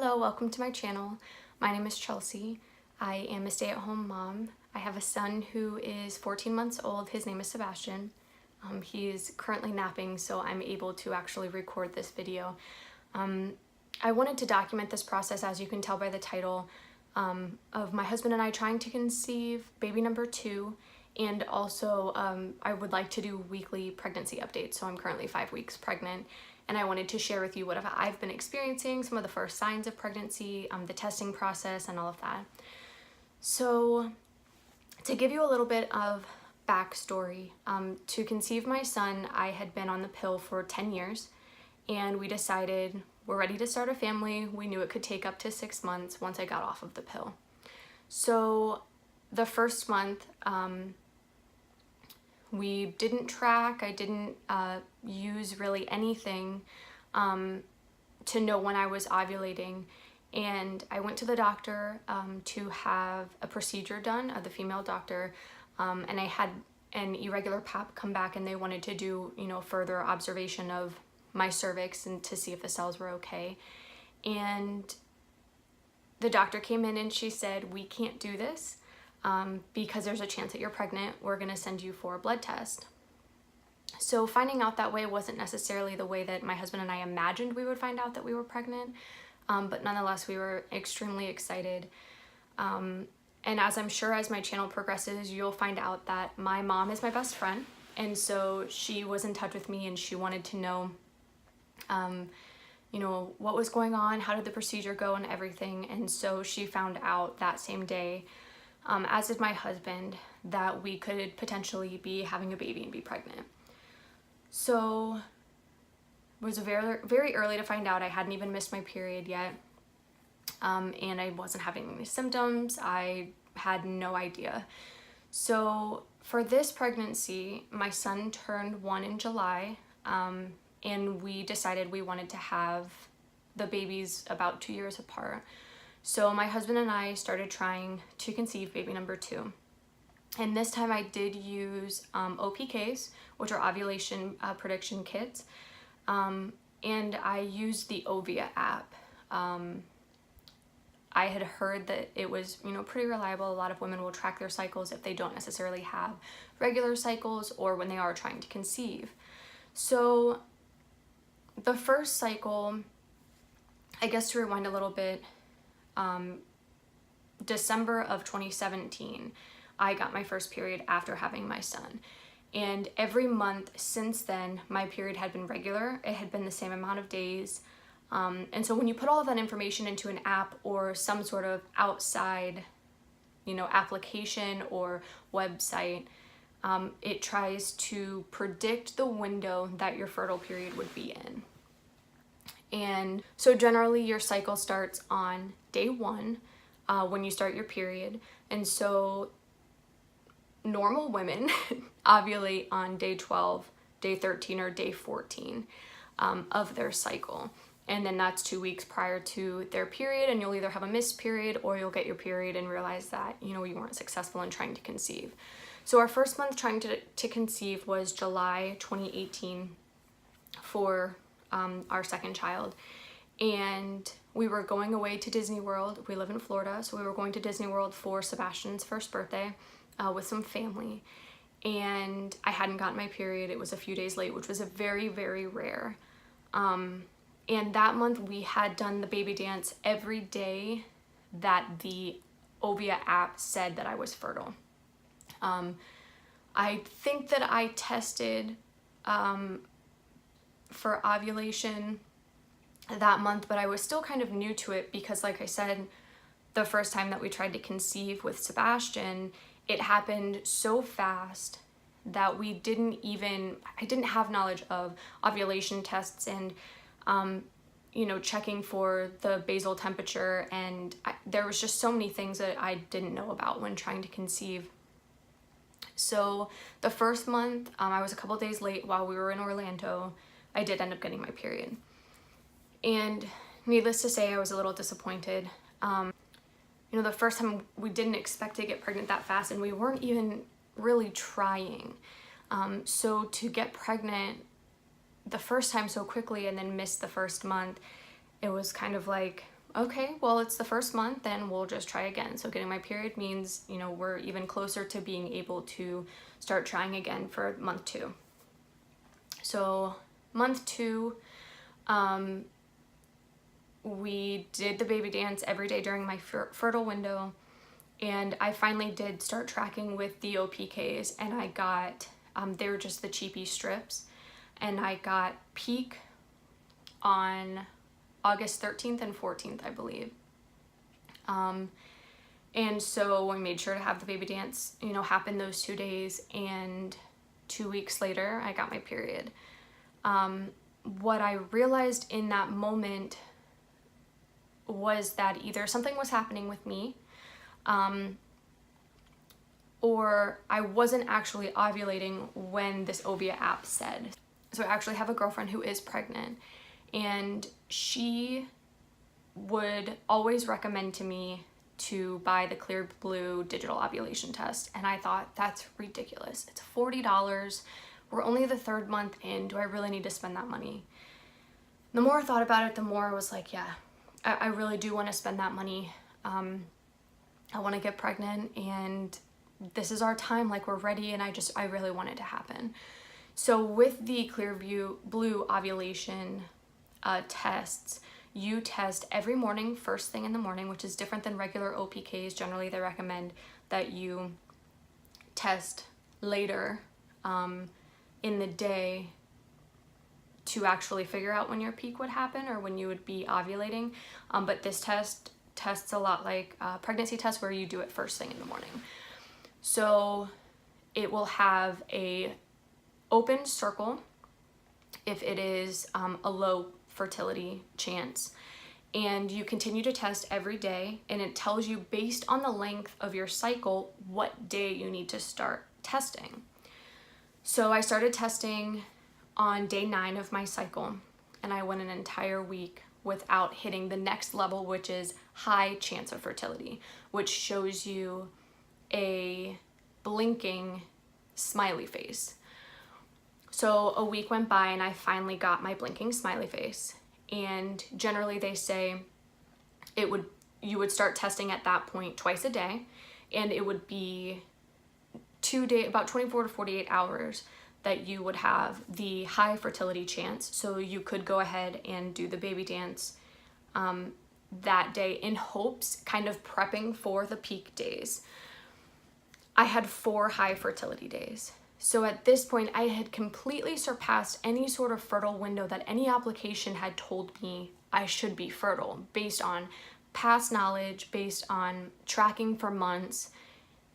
Hello, welcome to my channel. My name is Chelsea. I am a stay-at-home mom. I have a son who is 14 months old. His name is Sebastian. He is currently napping, so I'm able to actually record this video. I wanted to document this process, as you can tell by the title, of my husband and I trying to conceive baby number 2, and also I would like to do weekly pregnancy updates. So I'm currently 5 weeks pregnant, and I wanted to share with you what I've been experiencing, some of the first signs of pregnancy, the testing process, and all of that. So to give you a little bit of backstory, to conceive my son, I had been on the pill for 10 years, and we decided we're ready to start a family. We knew it could take up to 6 months once I got off of the pill. So the first month, we didn't track. I didn't use really anything to know when I was ovulating. And I went to the doctor to have a procedure done, the female doctor, and I had an irregular pap come back, and they wanted to do, further observation of my cervix and to see if the cells were okay. And the doctor came in and she said, "We can't do this because there's a chance that you're pregnant. We're gonna send you for a blood test." So finding out that way wasn't necessarily the way that my husband and I imagined we would find out that we were pregnant, but nonetheless we were extremely excited. And as I'm sure as my channel progresses, you'll find out that my mom is my best friend, and so she was in touch with me and she wanted to know what was going on, how did the procedure go, and everything. And so she found out that same day, as did my husband, that we could potentially be having a baby and be pregnant. So it was very, very early to find out. I hadn't even missed my period yet, and I wasn't having any symptoms. I had no idea. So for this pregnancy, my son turned 1 in July, and we decided we wanted to have the babies about 2 years apart. So my husband and I started trying to conceive baby number 2. And this time I did use OPKs, which are ovulation prediction kits, and I used the Ovia app. I had heard that it was, pretty reliable. A lot of women will track their cycles if they don't necessarily have regular cycles or when they are trying to conceive. So the first cycle, I guess to rewind a little bit, December of 2017, I got my first period after having my son. And every month since then, my period had been regular. It had been the same amount of days. And so when you put all of that information into an app or some sort of outside, application or website, it tries to predict the window that your fertile period would be in. And so generally your cycle starts on day 1 when you start your period. And so normal women ovulate on day 12, day 13, or day 14 of their cycle. And then that's 2 weeks prior to their period, and you'll either have a missed period or you'll get your period and realize that, you weren't successful in trying to conceive. So our first month trying to conceive was July 2018 for our second child. And we were going away to Disney World. We live in Florida, so we were going to Disney World for Sebastian's first birthday with some family. And I hadn't gotten my period. It was a few days late, which was a very, very rare. And that month we had done the baby dance every day that the Ovia app said that I was fertile. I think that I tested for ovulation that month, but I was still kind of new to it because, like I said, the first time that we tried to conceive with Sebastian, it happened so fast that I didn't have knowledge of ovulation tests and checking for the basal temperature, and there was just so many things that I didn't know about when trying to conceive. So the first month, I was a couple days late while we were in Orlando. I did end up getting my period. And needless to say, I was a little disappointed. The first time we didn't expect to get pregnant that fast, and we weren't even really trying. So to get pregnant the first time so quickly and then miss the first month, it was kind of like, okay, well, it's the first month, then we'll just try again. So getting my period means, you know, we're even closer to being able to start trying again for month 2. So month 2, we did the baby dance every day during my fertile window, and I finally did start tracking with the OPKs, and I got, they were just the cheapy strips, and I got peak on August 13th and 14th, I believe. And so we made sure to have the baby dance, you know, happen those 2 days, and 2 weeks later, I got my period. What I realized in that moment was that either something was happening with me, or I wasn't actually ovulating when this Ovia app said. So I actually have a girlfriend who is pregnant, and she would always recommend to me to buy the Clear Blue digital ovulation test, and I thought, that's ridiculous. It's $40. We're only the 3rd month in. Do I really need to spend that money? The more I thought about it, the more I was like, yeah, I really do want to spend that money. I want to get pregnant, and this is our time, like, we're ready, and I really want it to happen. So with the Clear Blue ovulation tests, you test every morning, first thing in the morning, which is different than regular OPKs. Generally, they recommend that you test later in the day to actually figure out when your peak would happen or when you would be ovulating. But this tests a lot like a pregnancy test, where you do it first thing in the morning. So it will have a open circle if it is a low fertility chance, and you continue to test every day, and it tells you based on the length of your cycle what day you need to start testing. So I started testing on day 9 of my cycle, and I went an entire week without hitting the next level, which is high chance of fertility, which shows you a blinking smiley face. So a week went by, and I finally got my blinking smiley face. And generally they say you would start testing at that point twice a day, and it would be about 24 to 48 hours that you would have the high fertility chance. So you could go ahead and do the baby dance that day in hopes, kind of prepping for the peak days. I had 4 high fertility days. So at this point, I had completely surpassed any sort of fertile window that any application had told me I should be fertile, based on past knowledge, based on tracking for months.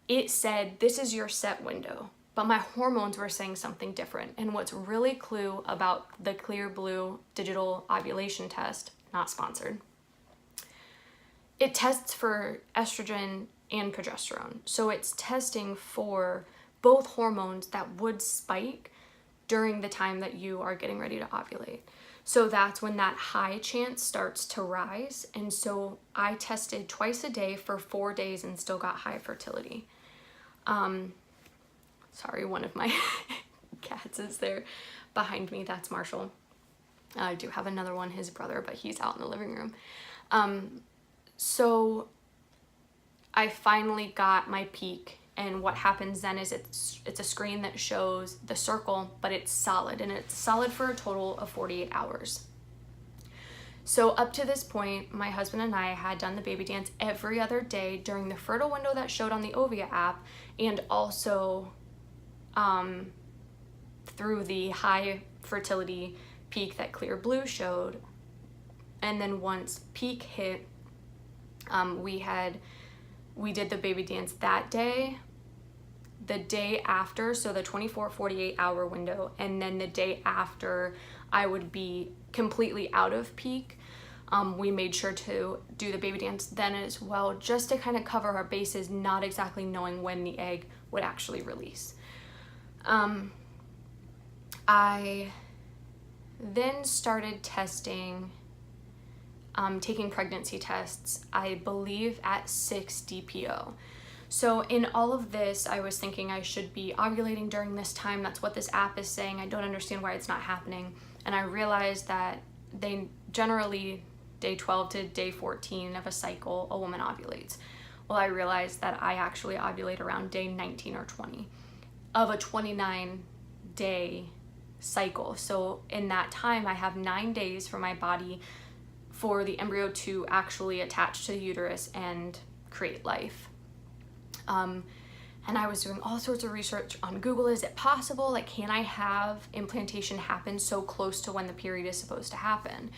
It said, this is your set window, but my hormones were saying something different. And what's really cool about the Clear Blue digital ovulation test, not sponsored, it tests for estrogen and progesterone. So it's testing for both hormones that would spike during the time that you are getting ready to ovulate. So that's when that high chance starts to rise. And so I tested twice a day for 4 days and still got high fertility. Sorry, one of my cats is there behind me. That's Marshall. I do have another one, his brother, but he's out in the living room. So I finally got my peak, and what happens then is it's a screen that shows the circle, but it's solid, and it's solid for a total of 48 hours. So up to this point, my husband and I had done the baby dance every other day during the fertile window that showed on the Ovia app, and also through the high fertility peak that Clear Blue showed. And then once peak hit, we did the baby dance that day, the day after, so the 24-48 hour window, and then the day after I would be completely out of peak. We made sure to do the baby dance then as well, just to kind of cover our bases, not exactly knowing when the egg would actually release. I then started testing, taking pregnancy tests, I believe at 6 DPO. So in all of this, I was thinking I should be ovulating during this time. That's what this app is saying. I don't understand why it's not happening. And I realized that they generally day 12 to day 14 of a cycle, a woman ovulates. Well, I realized that I actually ovulate around day 19 or 20 of a 29-day cycle. So in that time, I have 9 days for my body for the embryo to actually attach to the uterus and create life. And I was doing all sorts of research on Google. Is it possible? Like, can I have implantation happen so close to when the period is supposed to happen?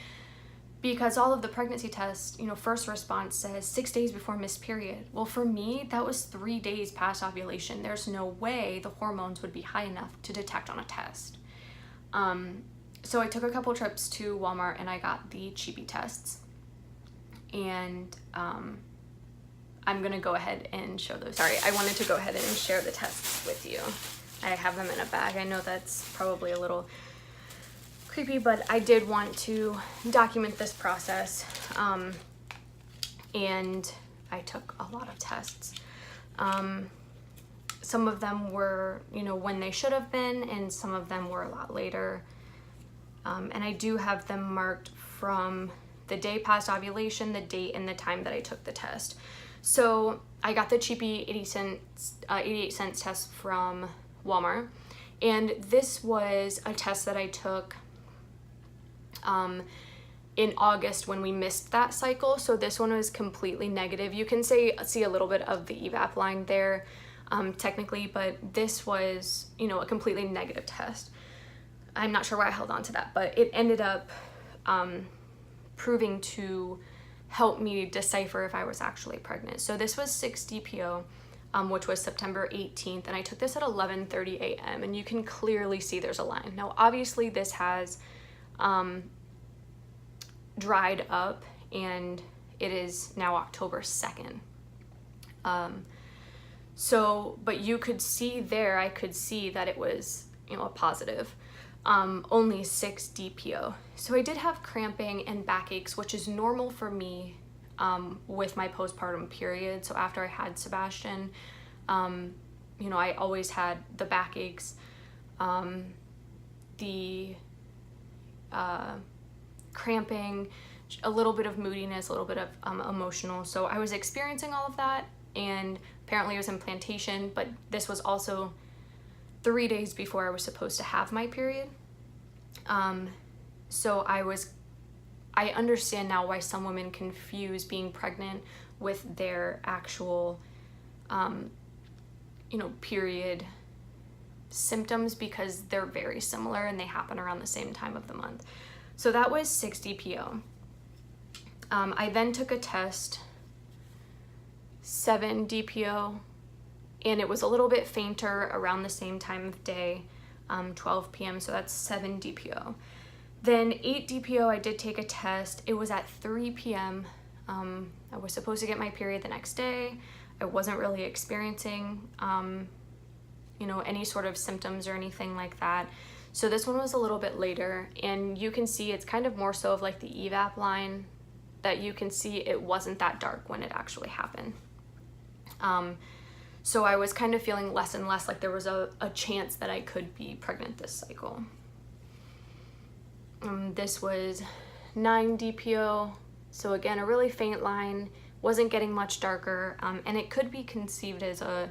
Because all of the pregnancy tests, first response says 6 days before missed period. Well, for me, that was 3 days past ovulation. There's no way the hormones would be high enough to detect on a test. So I took a couple trips to Walmart and I got the cheapy tests. And I'm gonna go ahead and show those. Sorry, I wanted to go ahead and share the tests with you. I have them in a bag. I know that's probably a little creepy, but I did want to document this process. And I took a lot of tests. Some of them were, when they should have been, and some of them were a lot later. And I do have them marked from the day past ovulation, the date, and the time that I took the test. So I got the cheapy 88 cents test from Walmart, and this was a test that I took in August when we missed that cycle. So this one was completely negative. You can see a little bit of the evap line there, technically, but this was, a completely negative test. I'm not sure why I held on to that, but it ended up proving to help me decipher if I was actually pregnant. So this was 6 DPO, which was September 18th, and I took this at 11:30 a.m. and you can clearly see there's a line. Now, obviously this has dried up, and it is now October 2nd. But you could see there, I could see that it was, a positive. Only 6 DPO. So I did have cramping and backaches, which is normal for me with my postpartum period. So after I had Sebastian, I always had the backaches, the cramping, a little bit of moodiness, a little bit of emotional. So I was experiencing all of that, and apparently it was implantation, but this was also 3 days before I was supposed to have my period. So I understand now why some women confuse being pregnant with their actual, period symptoms, because they're very similar and they happen around the same time of the month. So that was 6 DPO. I then took a test, 7 DPO, and it was a little bit fainter around the same time of day, 12 p.m., so that's 7 DPO. Then 8 DPO, I did take a test. It was at 3 p.m. I was supposed to get my period the next day. I wasn't really experiencing, any sort of symptoms or anything like that. So this one was a little bit later, and you can see it's kind of more so of like the evap line, that you can see it wasn't that dark when it actually happened. So I was kind of feeling less and less like there was a chance that I could be pregnant this cycle. This was 9 DPO. So again, a really faint line, wasn't getting much darker, and it could be conceived as an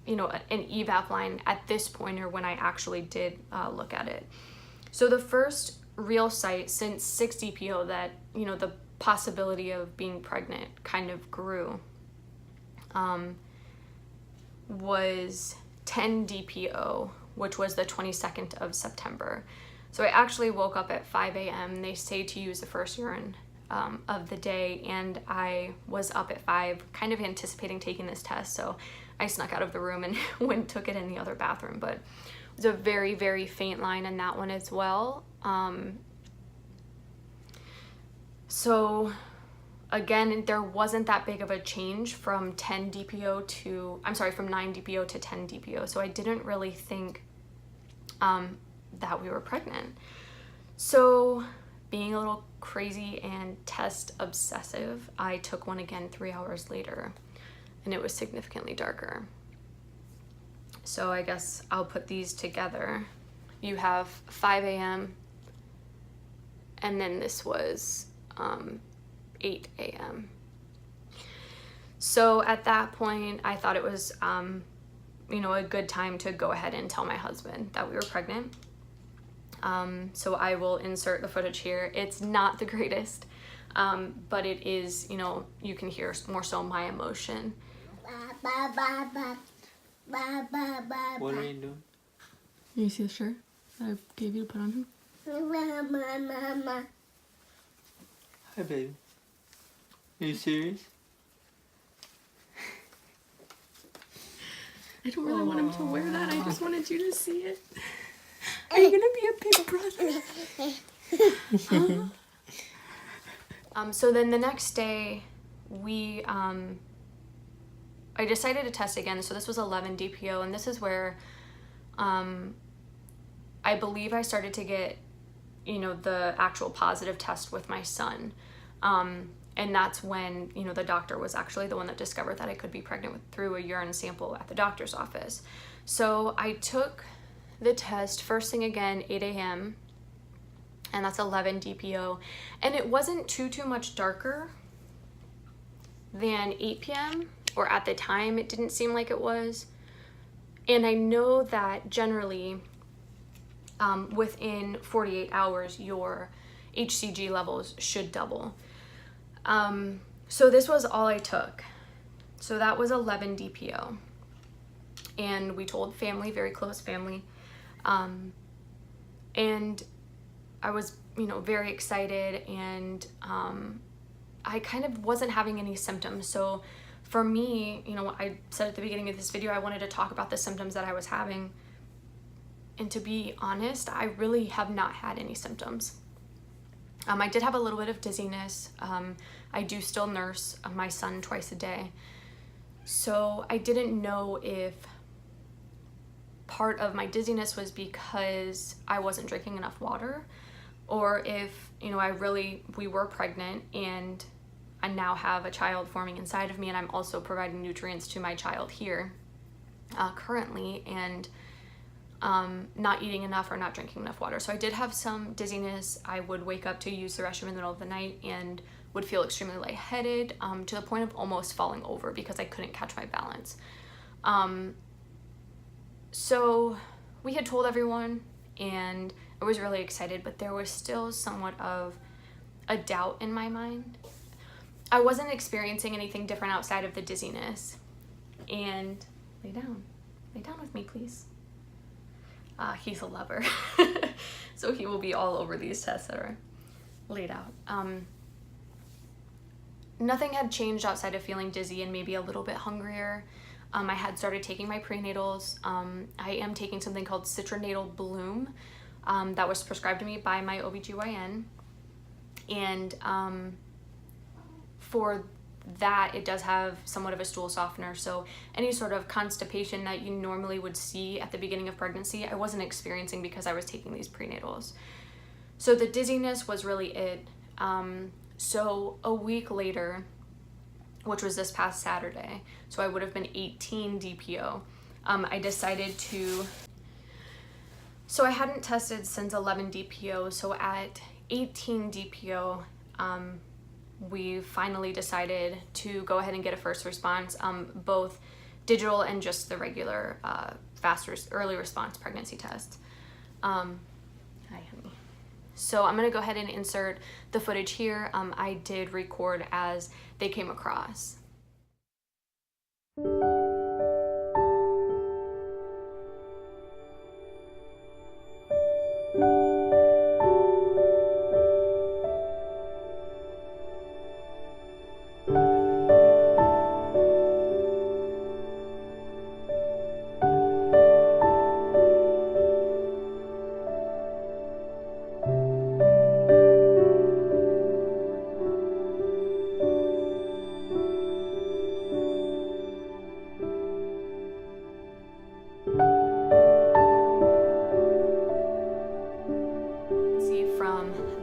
evap line at this point, or when I actually did look at it. So the first real site since 6 DPO that, the possibility of being pregnant kind of grew, was 10 DPO, which was the 22nd of September. So I actually woke up at 5 a.m. They say to use the first urine of the day, and I was up at 5, kind of anticipating taking this test, so I snuck out of the room and went and took it in the other bathroom. But it was a very, very faint line in that one as well. So again, there wasn't that big of a change from 9 DPO to 10 DPO. So I didn't really think that we were pregnant. So being a little crazy and test obsessive, I took one again 3 hours later, and it was significantly darker. So I guess I'll put these together. You have 5 a.m., and then this was 8 a.m. So at that point, I thought it was, you know, a good time to go ahead and tell my husband that we were pregnant. So I will insert the footage here. It's not the greatest, but it is, you know, you can hear more so my emotion. What are you doing? You see the shirt that I gave you to put on him? Hi, baby. Are you serious? I don't really want him to wear that. I just wanted you to see it. Are you gonna be a big brother? So then the next day, I decided to test again. So this was 11 DPO, and this is where I believe I started to get, you know, the actual positive test with my son. And that's when, you know, the doctor was actually the one that discovered that I could be pregnant through a urine sample at the doctor's office. So I took the test first thing again, 8 a.m. and that's 11 DPO. And it wasn't too much darker than 8 p.m. or at the time it didn't seem like it was. And I know that generally within 48 hours, your HCG levels should double. So this was all I took. So that was 11 DPO. And we told family, very close family. And I was, you know, very excited, and I kind of wasn't having any symptoms. So for me, you know, I said at the beginning of this video, I wanted to talk about the symptoms that I was having. And to be honest, I really have not had any symptoms. I did have a little bit of dizziness. I do still nurse my son twice a day. So I didn't know if part of my dizziness was because I wasn't drinking enough water, or if, you know, we were pregnant and I now have a child forming inside of me, and I'm also providing nutrients to my child here currently, and not eating enough or not drinking enough water. So I did have some dizziness. I would wake up to use the restroom in the middle of the night and would feel extremely lightheaded, to the point of almost falling over because I couldn't catch my balance. So we had told everyone, and I was really excited, but there was still somewhat of a doubt in my mind. I wasn't experiencing anything different outside of the dizziness. And lay down with me, please. He's a lover. So he will be all over these tests that are laid out. Nothing had changed outside of feeling dizzy and maybe a little bit hungrier. I had started taking my prenatals. I am taking something called citrinatal bloom that was prescribed to me by my OBGYN. And for that, it does have somewhat of a stool softener. So any sort of constipation that you normally would see at the beginning of pregnancy, I wasn't experiencing because I was taking these prenatals. So the dizziness was really it. So a week later, which was this past Saturday, so I would have been 18 DPO, I decided to, so I hadn't tested since 11 DPO, so at 18 DPO, we finally decided to go ahead and get a first response, both digital and just the regular early response pregnancy test. Hi, honey. So I'm gonna go ahead and insert the footage here. I did record as they came across.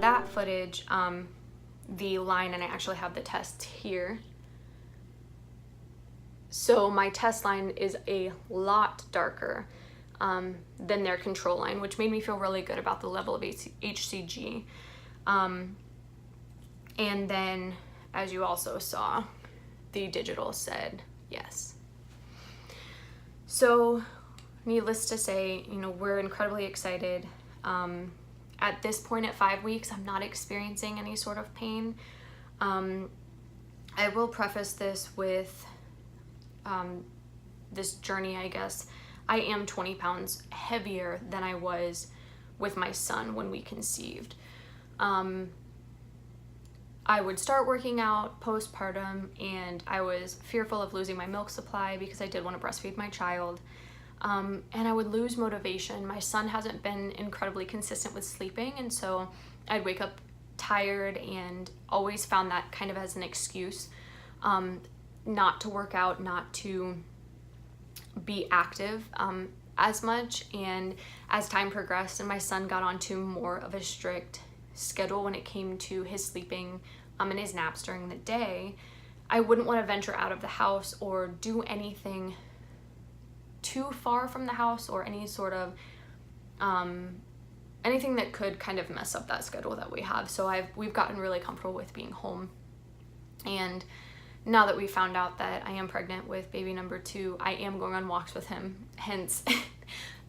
That footage, the line, and I actually have the test here. So my test line is a lot darker than their control line, which made me feel really good about the level of HCG. And then, as you also saw, the digital said yes. So, needless to say, you know, we're incredibly excited. At this point at 5 weeks, I'm not experiencing any sort of pain. I will preface this with this journey, I guess. I am 20 pounds heavier than I was with my son when we conceived. I would start working out postpartum, and I was fearful of losing my milk supply because I did want to breastfeed my child. And I would lose motivation. My son hasn't been incredibly consistent with sleeping, and so I'd wake up tired and always found that kind of as an excuse not to work out, not to be active as much. And as time progressed and my son got onto more of a strict schedule when it came to his sleeping and his naps during the day, I wouldn't want to venture out of the house or do anything too far from the house, or any sort of anything that could kind of mess up that schedule that we have. So we've gotten really comfortable with being home. And now that we found out that I am pregnant with baby number 2, I am going on walks with him, hence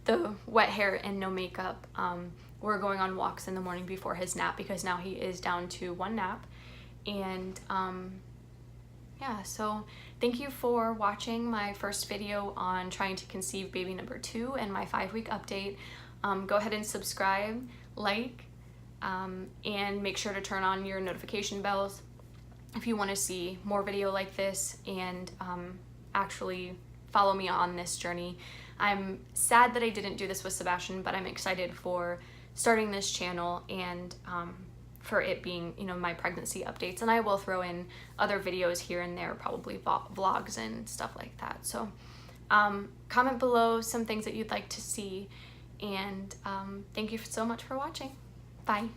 the wet hair and no makeup. We're going on walks in the morning before his nap, because now he is down to 1 nap. And yeah, so thank you for watching my first video on trying to conceive baby number 2 and my 5-week update. Go ahead and subscribe, like, and make sure to turn on your notification bells if you want to see more video like this, and actually follow me on this journey. I'm sad that I didn't do this with Sebastian, but I'm excited for starting this channel and for it being, you know, my pregnancy updates. And I will throw in other videos here and there, probably vlogs and stuff like that. So comment below some things that you'd like to see, and thank you so much for watching. Bye.